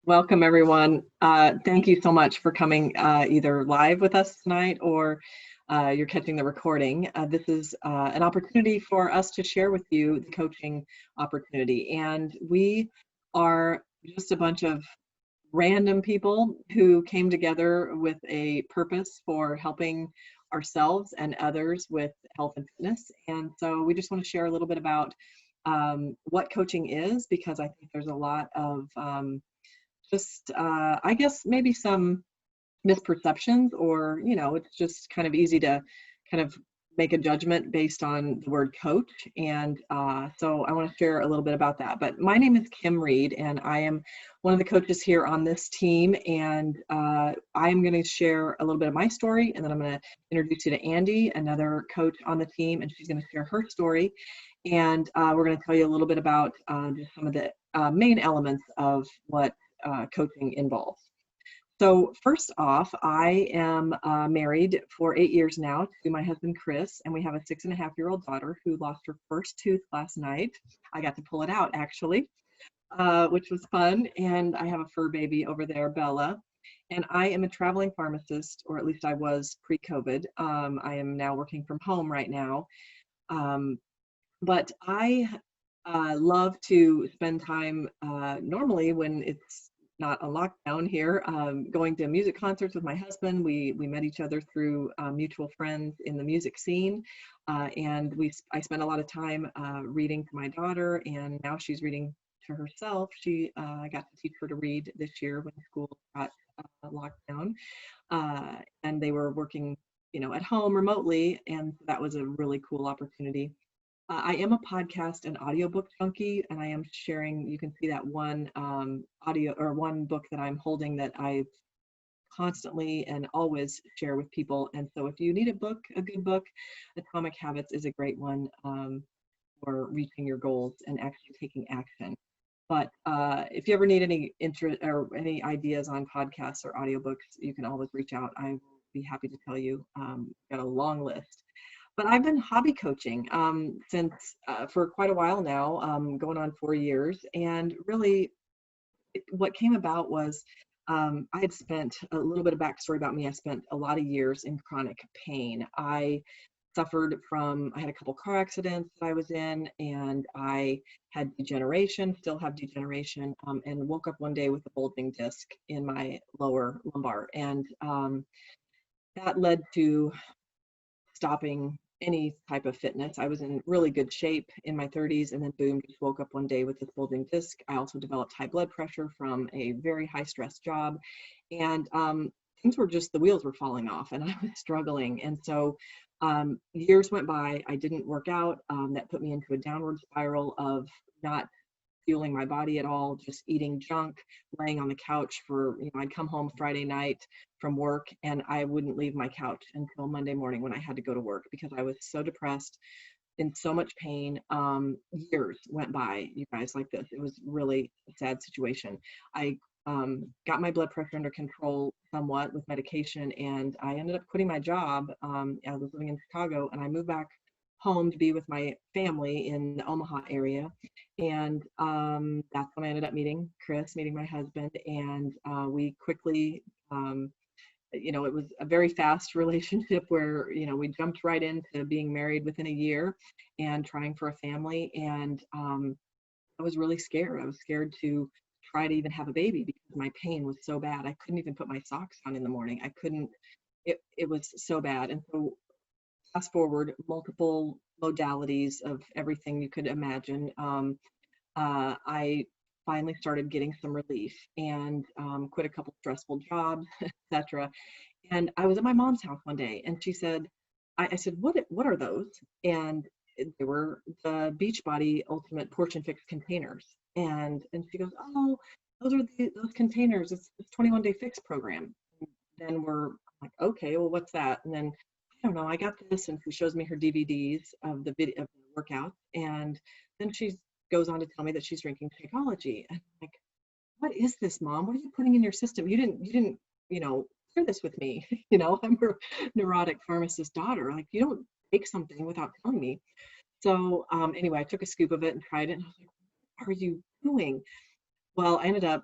Welcome, everyone. Thank you so much for coming either live with us tonight or you're catching the recording. This is an opportunity for us to share with you the coaching opportunity. And we are just a bunch of random people who came together with a purpose for helping ourselves and others with health and fitness. And so we just want to share a little bit about what coaching is, because I think there's a lot of I guess maybe some misperceptions, or it's just kind of easy to kind of make a judgment based on the word coach. And so I want to share a little bit about that. But my name is Kim Reid, and I am one of the coaches here on this team. And I am going to share a little bit of my story, and then I'm going to introduce you to Andy, another coach on the team, and she's going to share her story. And we're going to tell you a little bit about just some of the main elements of what coaching involves. So first off, I am married for 8 years now to my husband, Chris, and we have a 6.5-year-old daughter who lost her first tooth last night. I got to pull it out, actually, which was fun. And I have a fur baby over there, Bella. And I am a traveling pharmacist, or at least I was pre-COVID. I am now working from home right now. But I love to spend time normally when it's not a lockdown here, going to music concerts with my husband. We met each other through mutual friends in the music scene, and I spent a lot of time reading to my daughter, and now she's reading to herself. I got to teach her to read this year when school got locked down, and they were working, at home remotely, and that was a really cool opportunity. I am a podcast and audiobook junkie, and I am sharing, you can see that one one book that I'm holding that I constantly and always share with people. And so if you need a good book, Atomic Habits is a great one for reaching your goals and actually taking action. But if you ever need any interest or any ideas on podcasts or audiobooks, you can always reach out. I will be happy to tell you. Got a long list. But I've been hobby coaching since for quite a while now, going on 4 years. And really, what came about was I had spent a little bit of backstory about me. I spent a lot of years in chronic pain. I had a couple car accidents that I was in, and I had degeneration, still have degeneration, and woke up one day with a bulging disc in my lower lumbar. And that led to stopping any type of fitness. I was in really good shape in my 30s, and then boom, just woke up one day with this bulging disc. I also developed high blood pressure from a very high stress job, and the wheels were falling off, and I was struggling. And so years went by. I didn't work out. That put me into a downward spiral of not fueling my body at all, just eating junk, laying on the couch I'd come home Friday night from work, and I wouldn't leave my couch until Monday morning when I had to go to work, because I was so depressed, in so much pain. Years went by, you guys, like this. It was really a sad situation. I got my blood pressure under control somewhat with medication, and I ended up quitting my job. I was living in Chicago, and I moved back home to be with my family in the Omaha area. And that's when I ended up meeting my husband, and we quickly, it was a very fast relationship where, we jumped right into being married within a year and trying for a family. And I was really scared. I was scared to try to even have a baby because my pain was so bad. I couldn't even put my socks on in the morning. It was so bad. And so fast forward, multiple modalities of everything you could imagine. I finally started getting some relief, and quit a couple stressful jobs, etc. And I was at my mom's house one day, and she said, I said, what are those? And they were the Beachbody Ultimate Portion Fix containers. And she goes, oh, those are those containers. It's 21-day fix program. And then we're like, okay, well, what's that? And then I don't know, I got this, and she shows me her DVDs of the video of the workout, and then she goes on to tell me that she's drinking Shakeology. And I'm like, what is this, Mom? What are you putting in your system? You didn't, share this with me. I'm her neurotic pharmacist daughter. Like, you don't take something without telling me. So anyway, I took a scoop of it and tried it, and I was like, what are you doing? Well, I ended up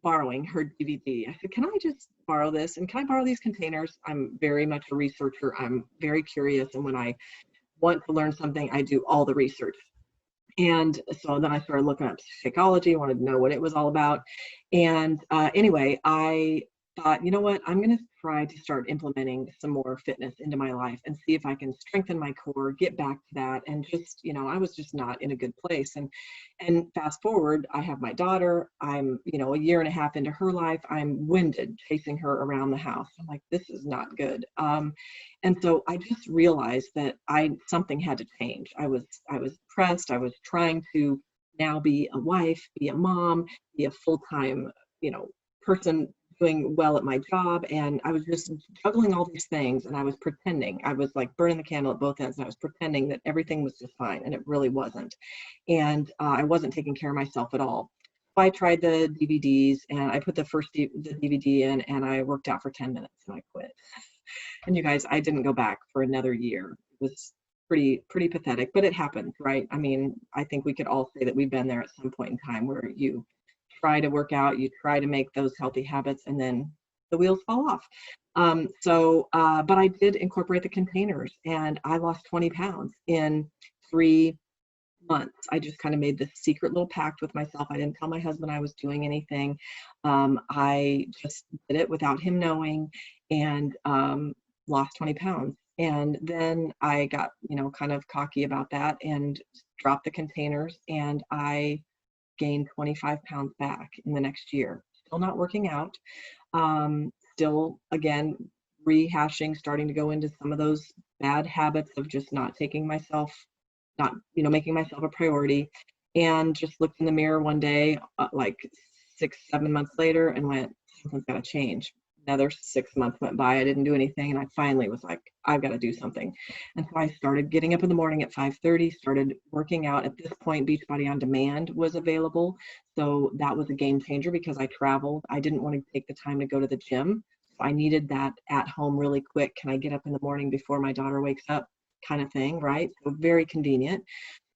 borrowing her DVD. I said, can I just borrow this? And can I borrow these containers? I'm very much a researcher. I'm very curious. And when I want to learn something, I do all the research. And so then I started looking up Shakeology, wanted to know what it was all about. And anyway, I thought, you know what, I'm going to try to start implementing some more fitness into my life and see if I can strengthen my core, get back to that. And just, I was just not in a good place. And fast forward, I have my daughter. I'm, a year and a half into her life. I'm winded chasing her around the house. I'm like, this is not good. And so I just realized that something had to change. I was pressed. I was trying to now be a wife, be a mom, be a full-time, person doing well at my job. And I was just juggling all these things, and I was pretending. I was like burning the candle at both ends, and I was pretending that everything was just fine, and it really wasn't. And I wasn't taking care of myself at all. So I tried the DVDs, and I put the DVD in, and I worked out for 10 minutes and I quit. And you guys, I didn't go back for another year. It was pretty pathetic, but it happened, right? I mean, I think we could all say that we've been there at some point in time where you try to work out, you try to make those healthy habits, and then the wheels fall off. But I did incorporate the containers, and I lost 20 pounds in 3 months. I just kind of made this secret little pact with myself. I didn't tell my husband I was doing anything. I just did it without him knowing, and lost 20 pounds. And then I got, kind of cocky about that and dropped the containers, and I gained 25 pounds back in the next year. Still not working out. Still, again, rehashing, starting to go into some of those bad habits of just not making myself a priority. And just looked in the mirror one day, like 6-7 months later, and went, something's got to change. Another 6 months went by. I didn't do anything. And I finally was like, I've got to do something. And so I started getting up in the morning at 5:30, started working out. At this point, Beachbody On Demand was available. So that was a game changer because I traveled. I didn't want to take the time to go to the gym. So I needed that at home really quick. Can I get up in the morning before my daughter wakes up kind of thing, right? So very convenient.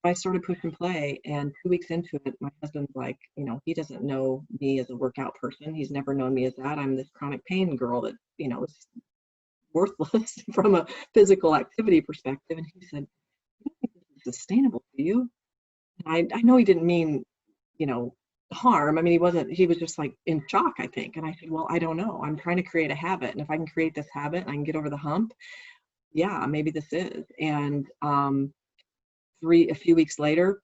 I started push and play, and 2 weeks into it, my husband's like, he doesn't know me as a workout person. He's never known me as that. I'm this chronic pain girl that, is worthless from a physical activity perspective. And he said, I don't think this is sustainable for you. And I know he didn't mean, harm. I mean, he was just like in shock, I think. And I said, well, I don't know. I'm trying to create a habit. And if I can create this habit, I can get over the hump. Yeah, maybe this is. And, a few weeks later,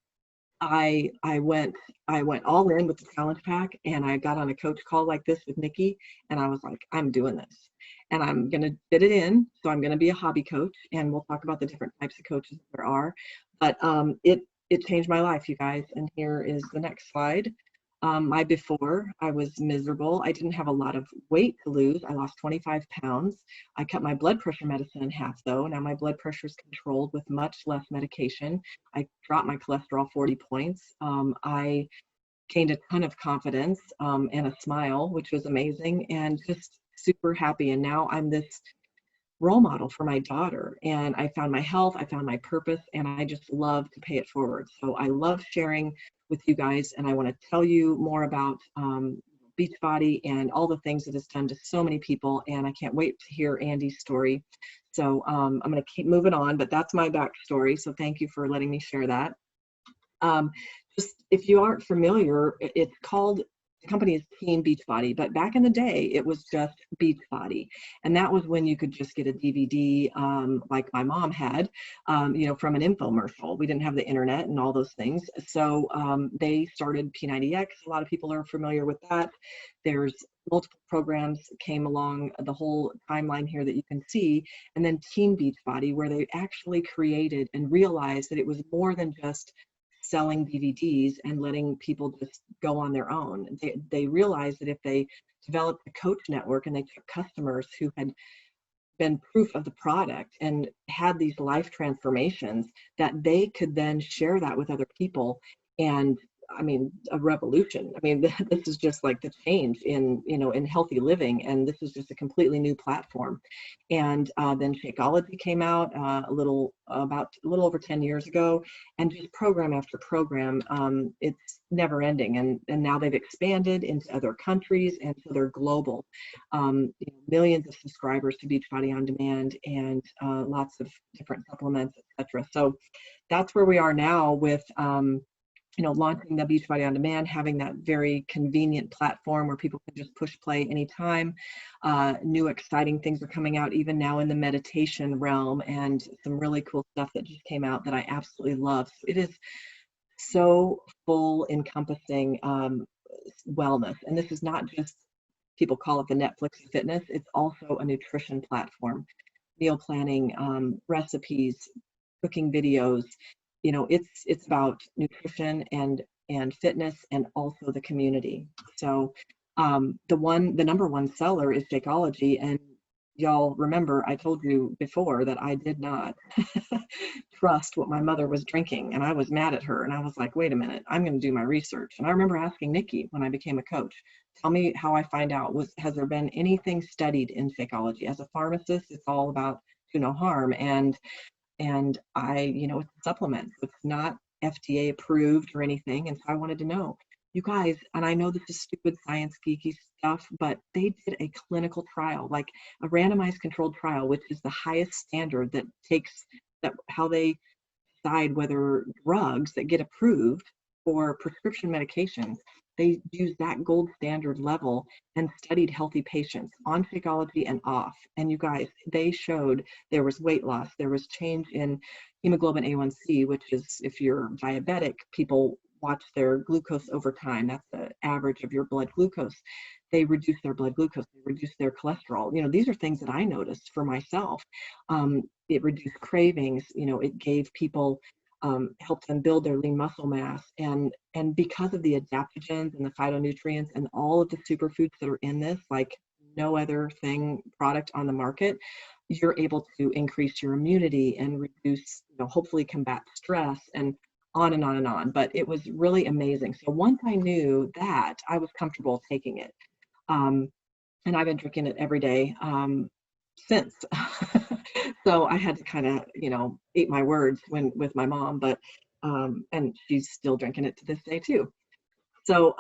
I went all in with the challenge pack, and I got on a coach call like this with Nikki, and I was like, I'm doing this, and I'm going to fit it in. So I'm going to be a hobby coach, and we'll talk about the different types of coaches there are. But it changed my life, you guys. And here is the next slide. My before, I was miserable. I didn't have a lot of weight to lose. I lost 25 pounds. I cut my blood pressure medicine in half, though. Now my blood pressure is controlled with much less medication. I dropped my cholesterol 40 points. I gained a ton of confidence and a smile, which was amazing, and just super happy. And now I'm this role model for my daughter, and I found my health, I found my purpose, and I just love to pay it forward. So I love sharing with you guys, and I want to tell you more about Beachbody and all the things that it's done to so many people, and I can't wait to hear Andy's story. So I'm going to keep moving on, but that's my backstory. So thank you for letting me share that. Just if you aren't familiar, it's called, the company is Team Beachbody, but back in the day, it was just Beachbody. And that was when you could just get a DVD like my mom had, from an infomercial. We didn't have the internet and all those things. So they started P90X. A lot of people are familiar with that. There's multiple programs came along the whole timeline here that you can see. And then Team Beachbody, where they actually created and realized that it was more than just selling DVDs and letting people just go on their own. They realized that if they developed a coach network and they took customers who had been proof of the product and had these life transformations, that they could then share that with other people and I mean, a revolution. I mean, this is just like the change in, in healthy living, and this is just a completely new platform. And then Shakeology came out about a little over 10 years ago, and just program after program, it's never ending. And now they've expanded into other countries, and so they're global. Millions of subscribers to Beachbody On Demand, and lots of different supplements, etc. So that's where we are now with launching the Beachbody On Demand, having that very convenient platform where people can just push play anytime. New exciting things are coming out even now in the meditation realm, and some really cool stuff that just came out that I absolutely love. So it is so full encompassing wellness. And this is not just, people call it the Netflix of fitness, it's also a nutrition platform. Meal planning, recipes, cooking videos. It's about nutrition and fitness, and also the community. So the number one seller is Shakeology, and y'all remember I told you before that I did not trust what my mother was drinking, and I was mad at her, and I was like, wait a minute, I'm going to do my research. And I remember asking Nikki when I became a coach, tell me how I find out, has there been anything studied in Shakeology? As a pharmacist, it's all about do no harm, and it's a supplement, so it's not FDA approved or anything. And so I wanted to know, you guys, and I know this is stupid science geeky stuff, but they did a clinical trial, like a randomized controlled trial, which is the highest standard that how they decide whether drugs that get approved for prescription medications, they use that gold standard level and studied healthy patients on Shakeology and off. And you guys, they showed there was weight loss, there was change in hemoglobin A1C, which is, if you're diabetic, people watch their glucose over time. That's the average of your blood glucose. They reduce their blood glucose, they reduce their cholesterol. These are things that I noticed for myself. It reduced cravings, it gave people, helped them build their lean muscle mass. And because of the adaptogens and the phytonutrients and all of the superfoods that are in this, like no other product on the market, you're able to increase your immunity and reduce, hopefully combat stress, and on and on and on. But it was really amazing. So once I knew that, I was comfortable taking it. And I've been drinking it every day since. So I had to kind of, eat my words with my mom, but and she's still drinking it to this day too. So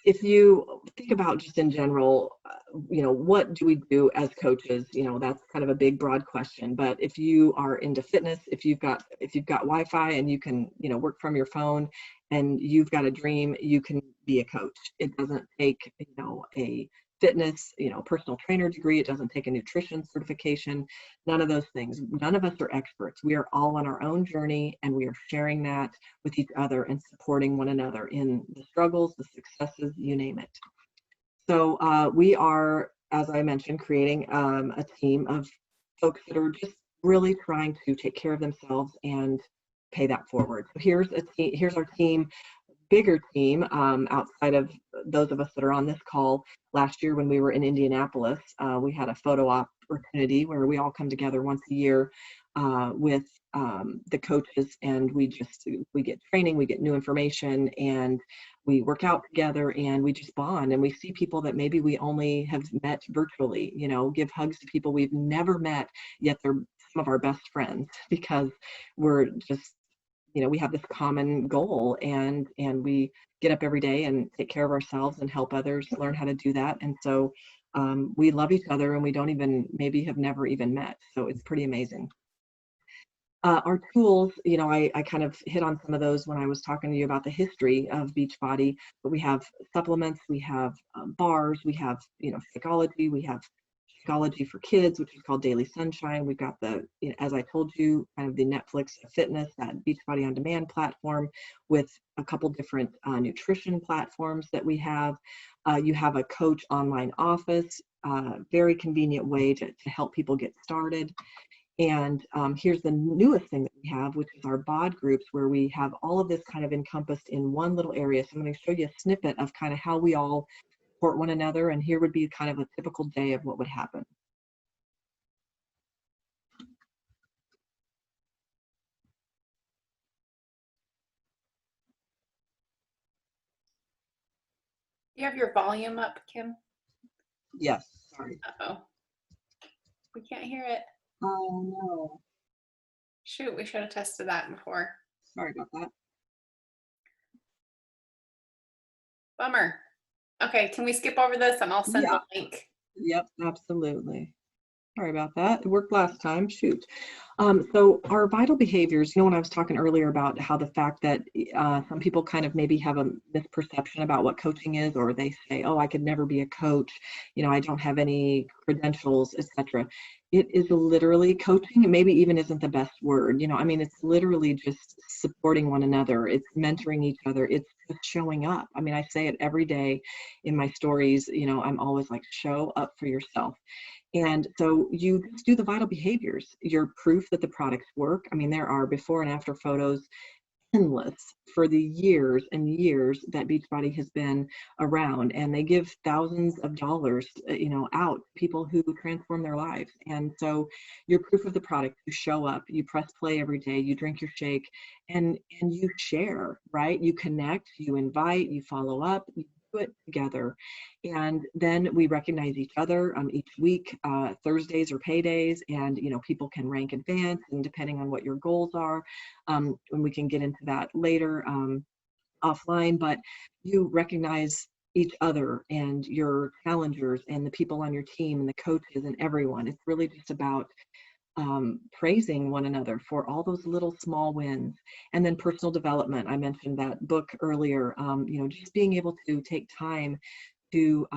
if you think about just in general, what do we do as coaches? That's kind of a big, broad question. But if you are into fitness, if you've got Wi-Fi and you can, work from your phone, and you've got a dream, you can be a coach. It doesn't take, a fitness, personal trainer degree. It doesn't take a nutrition certification, none of those things. None of us are experts. We are all on our own journey, and we are sharing that with each other and supporting one another in the struggles, the successes, you name it. So we are, as I mentioned, creating a team of folks that are just really trying to take care of themselves and pay that forward. So here's our team. Bigger team outside of those of us that are on this call. Last year when we were in Indianapolis, we had a photo opportunity where we all come together once a year with the coaches, and we get training, we get new information, and we work out together, and we just bond, and we see people that maybe we only have met virtually, give hugs to people we've never met, yet they're some of our best friends, because we're just, we have this common goal, and we get up every day and take care of ourselves and help others learn how to do that. And so we love each other, and we don't even, maybe have never even met. So it's pretty amazing. Our tools, I kind of hit on some of those when I was talking to you about the history of Beachbody, but we have supplements, we have bars, we have, Shakeology, we have Shakeology for kids, which is called Daily Sunshine. We've got as I told you, kind of the Netflix of fitness, that Beachbody On Demand platform, with a couple different nutrition platforms that we have. You have a coach online office, very convenient way to help people get started. And here's the newest thing that we have, which is our bod groups, where we have all of this kind of encompassed in one little area. So I'm going to show you a snippet of kind of how we all support one another. And here would be kind of a typical day of what would happen. You have your volume up, Kim? Yes, sorry. Uh-oh. We can't hear it. Oh no, Shoot, we should have tested that before. sorry about that. Bummer. Okay, can we skip over this and I'll send Yeah, the link? yep, absolutely. Sorry about that. It worked last time. Shoot. So our vital behaviors, when I was talking earlier about how the fact that some people kind of maybe have a misperception about what coaching is, or they say, oh, I could never be a coach. I don't have any credentials, etc. It is literally coaching. It maybe even isn't the best word. I mean, it's literally just supporting one another. It's mentoring each other. It's just showing up. I mean, I say it every day in my stories. I'm always like, show up for yourself. And so you just do the vital behaviors. You're proof that the products work. I mean, there are before and after photos endless for the years and years that Beachbody has been around, and they give thousands of dollars, out to people who transform their lives. And so you're proof of the product. You show up, you press play every day, you drink your shake, and you share, right? You connect, you invite, you follow up, you do it together. And then we recognize each other each week. Thursdays are paydays, and people can rank advance, and depending on what your goals are, and we can get into that later offline, but you recognize each other and your challengers and the people on your team and the coaches and everyone. It's really just about praising one another for all those little small wins. And then personal development. I mentioned that book earlier. Just being able to take time to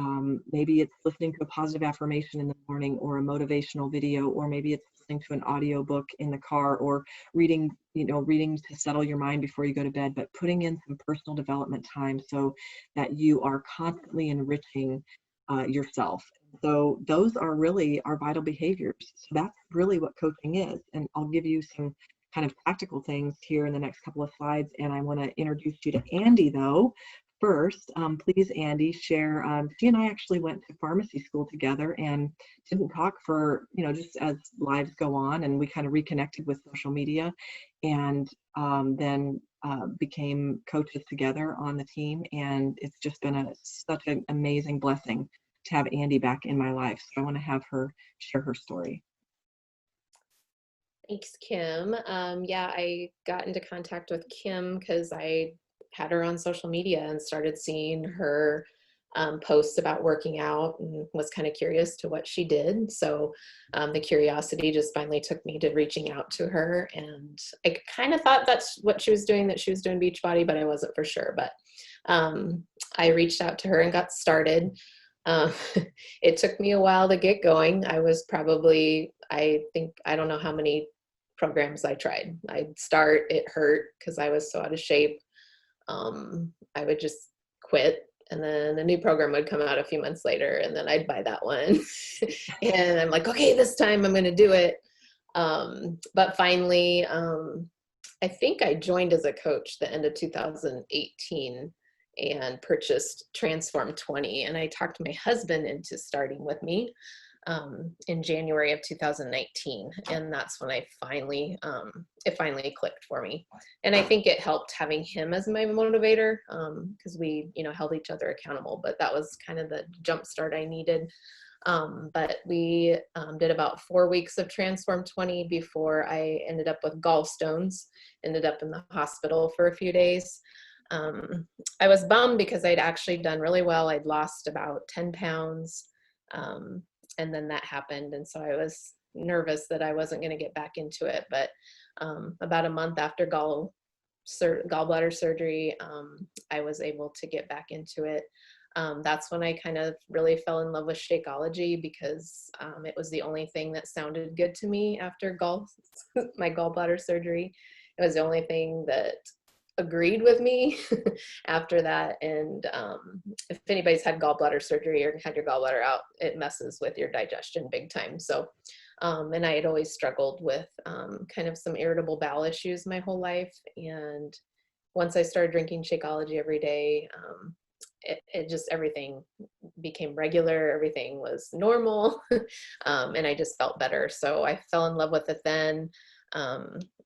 maybe it's listening to a positive affirmation in the morning, or a motivational video, or maybe it's listening to an audio book in the car, or reading to settle your mind before you go to bed, but putting in some personal development time so that you are constantly enriching yourself. So those are really our vital behaviors. So that's really what coaching is. And I'll give you some kind of tactical things here in the next couple of slides. And I want to introduce you to Andy, though. First, please, Andy, share. She and I actually went to pharmacy school together and didn't talk for, just as lives go on, and we kind of reconnected with social media, and then became coaches together on the team. And it's just been such an amazing blessing to have Andy back in my life. So I want to have her share her story. Thanks, Kim. Yeah, I got into contact with Kim because I had her on social media and started seeing her posts about working out, and was kind of curious to what she did. So the curiosity just finally took me to reaching out to her, and I kind of thought that's what she was doing, that she was doing Beachbody, but I wasn't for sure. But I reached out to her and got started. Um, it took me a while to get going. I was probably, I don't know how many programs I tried. I'd start, it hurt because I was so out of shape. I would just quit, and then a new program would come out a few months later, and then I'd buy that one. And I'm like, okay, this time I'm going to do it. But finally, I think I joined as a coach the end of 2018 and purchased Transform 20. And I talked my husband into starting with me in January of 2019. And that's when I finally, it finally clicked for me. And I think it helped having him as my motivator, because we, held each other accountable, but that was kind of the jump start I needed. But we did about 4 weeks of Transform 20 before I ended up with gallstones, ended up in the hospital for a few days. I was bummed because I'd actually done really well. I'd lost about 10 pounds. And then that happened. And so I was nervous that I wasn't going to get back into it. But about a month after gallbladder surgery, I was able to get back into it. That's when I kind of really fell in love with Shakeology, because it was the only thing that sounded good to me after my gallbladder surgery. It was the only thing that agreed with me after that. And if anybody's had gallbladder surgery or had your gallbladder out, it messes with your digestion big time. So and I had always struggled with kind of some irritable bowel issues my whole life. And once I started drinking Shakeology every day, it just, everything became regular, everything was normal. And I just felt better. So I fell in love with it then,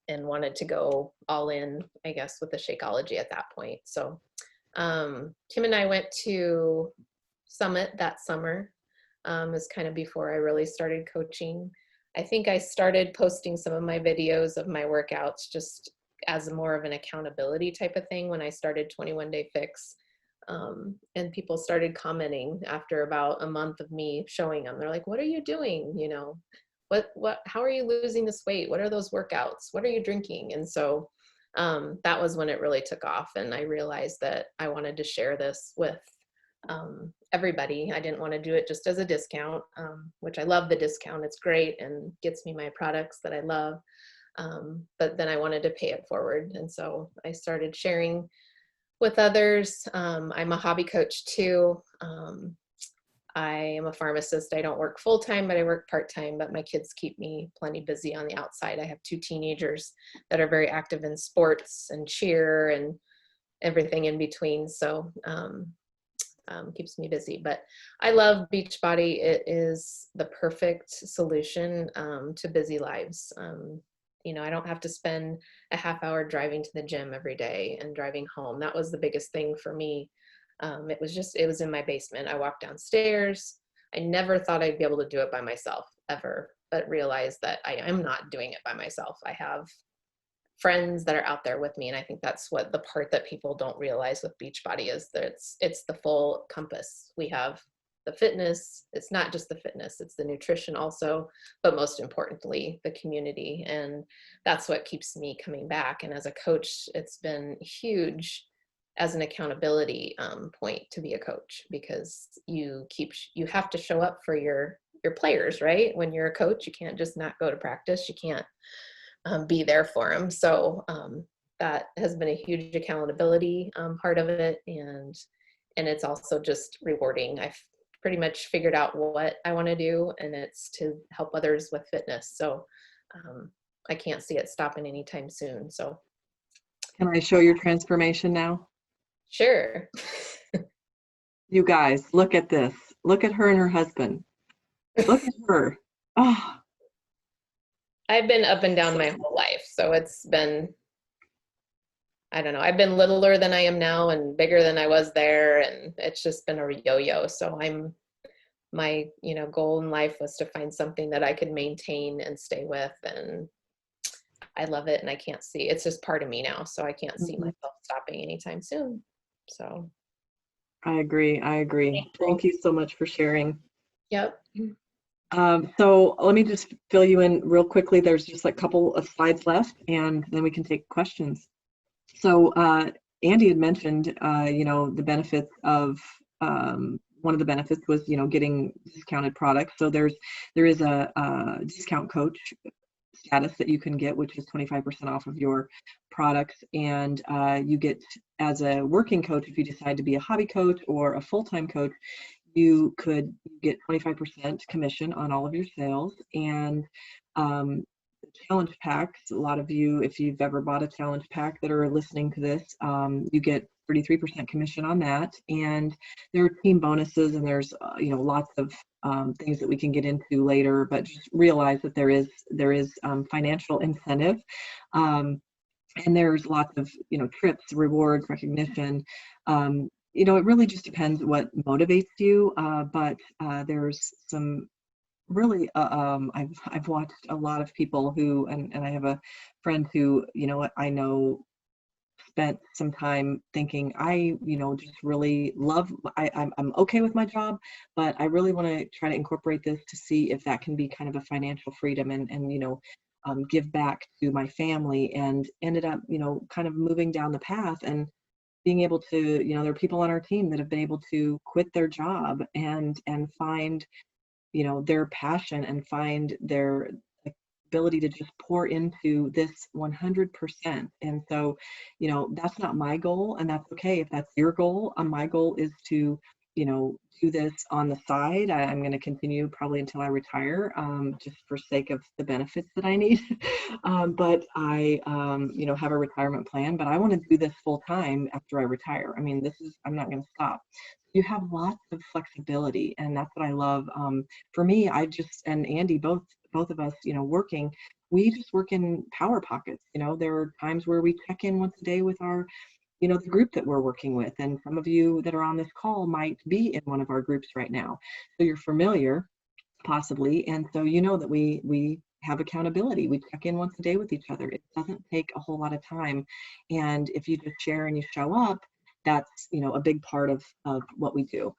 and wanted to go all in, I guess, with the Shakeology at that point. So Kim and I went to Summit that summer. Is kind of before I really started coaching. I think I started posting some of my videos of my workouts just as more of an accountability type of thing when I started 21 Day Fix. And people started commenting after about a month of me showing them. They're like, "What are you doing? You know, how are you losing this weight? What are those workouts? What are you drinking?" And so that was when it really took off. And I realized that I wanted to share this with everybody. I didn't want to do it just as a discount, which I love the discount. It's great and gets me my products that I love. But then I wanted to pay it forward. And so I started sharing with others. I'm a hobby coach too. I am a pharmacist. I don't work full time, but I work part time. But my kids keep me plenty busy on the outside. I have 2 teenagers that are very active in sports and cheer and everything in between. So keeps me busy. But I love Beachbody. It is the perfect solution to busy lives. You know, I don't have to spend a half hour driving to the gym every day and driving home. That was the biggest thing for me. It was in my basement. I walked downstairs. I never thought I'd be able to do it by myself ever, but realized that I am not doing it by myself. I have friends that are out there with me. And I think that's what the part that people don't realize with Beachbody is that it's the full compass. We have the fitness. It's not just the fitness, it's the nutrition also, but most importantly, the community. And that's what keeps me coming back. And as a coach, it's been huge as an accountability point to be a coach, because you have to show up for your players, right? When you're a coach, you can't just not go to practice. You can't be there for them. So that has been a huge accountability part of it. And it's also just rewarding. I've pretty much figured out what I want to do, and it's to help others with fitness. So I can't see it stopping anytime soon. So Can I show your transformation now? sure. You guys, look at this. Look at her and her husband. Look at her. Oh, I've been up and down my whole life. So it's been, I don't know, I've been littler than I am now and bigger than I was there. And it's just been a yo-yo. So my goal in life was to find something that I could maintain and stay with. And I love it. And I can't see, it's just part of me now. So I can't see myself stopping anytime soon. So. I agree. Thank you so much for sharing. Yep. So let me just fill you in real quickly. There's just like a couple of slides left, and then we can take questions. So Andy had mentioned, the benefits of, one of the benefits was, getting discounted products. So there is a discount coach status that you can get, which is 25% off of your products. And you get, as a working coach, if you decide to be a hobby coach or a full-time coach, you could get 25% commission on all of your sales. And challenge packs, a lot of you, if you've ever bought a challenge pack that are listening to this, you get 33% commission on that. And there are team bonuses, and there's lots of things that we can get into later, but just realize that there is financial incentive. And there's lots of trips, rewards, recognition. It really just depends what motivates you, but there's some really I've watched a lot of people who, and I have a friend who I know spent some time thinking, I just really love, I'm okay with my job, but I really want to try to incorporate this to see if that can be kind of a financial freedom and give back to my family, and ended up kind of moving down the path and being able to, there are people on our team that have been able to quit their job and find their passion and find their ability to just pour into this 100%. And so that's not my goal, and that's okay if that's your goal. My goal is to do this on the side. I'm going to continue probably until I retire, just for sake of the benefits that I need. But I have a retirement plan, but I want to do this full time after I retire. I mean, I'm not going to stop. You have lots of flexibility, and that's what I love. For me, and Andy, both of us, working, we just work in power pockets. There are times where we check in once a day with our you know, the group that we're working with. And some of you that are on this call might be in one of our groups right now. So you're familiar, possibly. And so you know that we have accountability. We check in once a day with each other. It doesn't take a whole lot of time. And if you just share and you show up, that's, you know, a big part of what we do.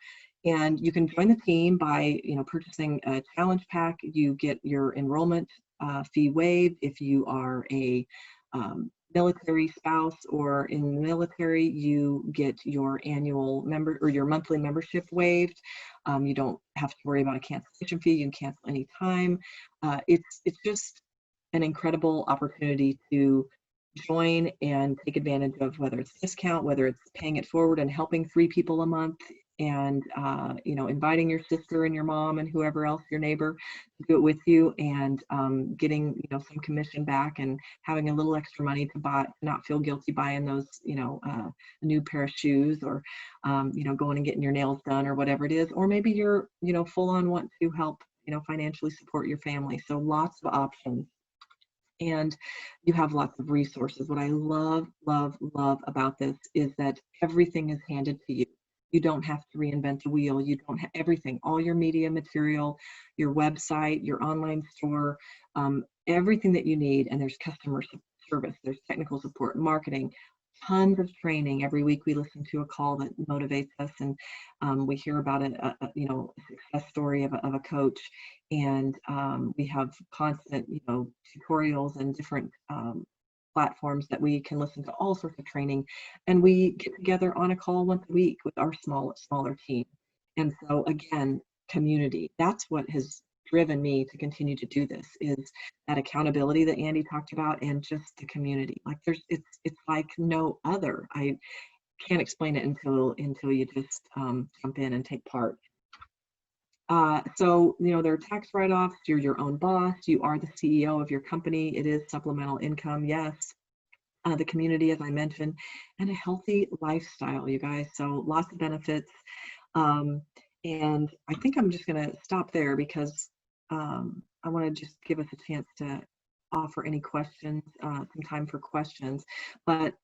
And you can join the team by, you know, purchasing a challenge pack. You get your enrollment fee waived if you are a military spouse, or in the military, you get your annual member or your monthly membership waived. You don't have to worry about a cancellation fee. You can cancel anytime. It's just an incredible opportunity to join and take advantage of, whether it's discount, whether it's paying it forward and helping 3 people a month, and you know, inviting your sister and your mom and whoever else, your neighbor, to do it with you, and getting, you know, some commission back, and having a little extra money to buy, not feel guilty buying those, you know, a new pair of shoes, or you know, going and getting your nails done, or whatever it is. Or maybe you're, you know, full on want to help, you know, financially support your family. So lots of options. And you have lots of resources. What I love, love, love about this is that everything is handed to you. You don't have to reinvent the wheel. You don't have everything, all your media material, your website, your online store, everything that you need. And there's customer service, there's technical support, marketing, tons of training. Every week we listen to a call that motivates us, and we hear about you know, a success story of a coach. And we have constant, you know, tutorials and different platforms that we can listen to all sorts of training. And we get together on a call once a week with our smaller team. And so again, community, that's what has driven me to continue to do this, is that accountability that Andy talked about, and just the community. Like it's like no other. I can't explain it until you just jump in and take part. So, you know, there are tax write-offs. You're your own boss. You are the CEO of your company. It is supplemental income, yes. The community, as I mentioned, and a healthy lifestyle, you guys. So lots of benefits. And I think I'm just going to stop there, because I want to just give us a chance to offer any questions, some time for questions. But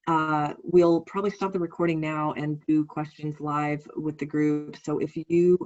we'll probably stop the recording now and do questions live with the group. So if you